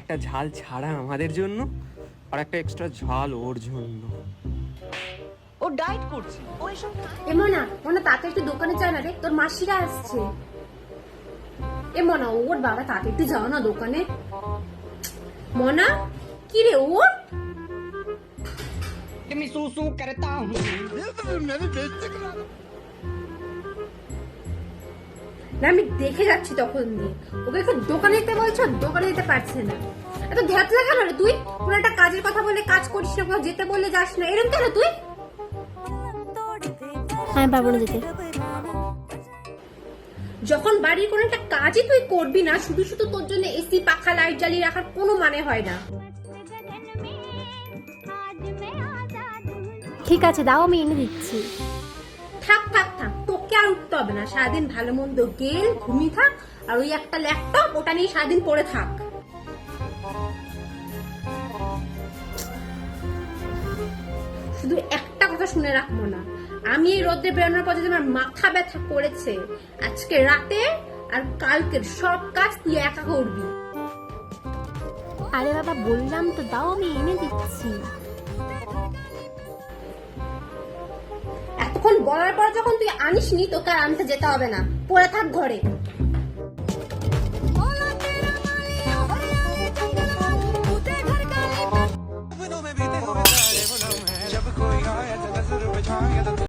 একটা ঝাল ছাড়া আমাদের জন্য আর একটা এক্সট্রা ঝাল ওর জন্য। ও ডায়েট করছে, ও এসব এ মনা, মনা তাতে একটু দোকানে যা না রে, তোর মাসিরা আসছে। এ মনা, ওর বাবা তাতে একটু যাও না দোকানে। মনা, কি রে ওর? আমি সুসু করতা হুম। না আমি দেখে যাচ্ছি তখন দিয়ে, ওকে একটু দোকানে যেতে বলছো, দোকানে যেতে পারছে না। এত ধ্যাত লাগে না রে তুই, কোনো একটা কাজের কথা বলে কাজ করিস না, কোথাও যেতে বললে যাস না, এরকম কেন তুই? আমি পারবো না যেতে। যখন বাড়ির কোনো একটা কাজই তুই করবি না, শুধু শুধু তোর জন্য এসি পাখা লাইট জ্বালিয়ে রাখার কোনো মানে হয় না। ঠিক আছে দাও, আমি এনে দিচ্ছি। থাক থাক থাক, তোকে আর উঠতে হবে না, সারাদিন ভালো মন্দ গেল ঘুমিয়ে থাক, আর ওই একটা ল্যাপটপ ওটা নিয়ে সারাদিন পড়ে থাক। শুধু একটা কথা শুনে রাখবো না, আমি এই রোদে বেরোনোর পথে আমার মাথা ব্যথা করেছে। আজকে রাতে আর কালকের সব কাজ তুই একা করবি। আরে বাবা বললাম তো, দাও আমি এনে দিচ্ছি। এতক্ষণ বলার পর যখন তুই আনিসনি, তোকে আর আনতে যেতে হবে না, পড়ে থাক ঘরে।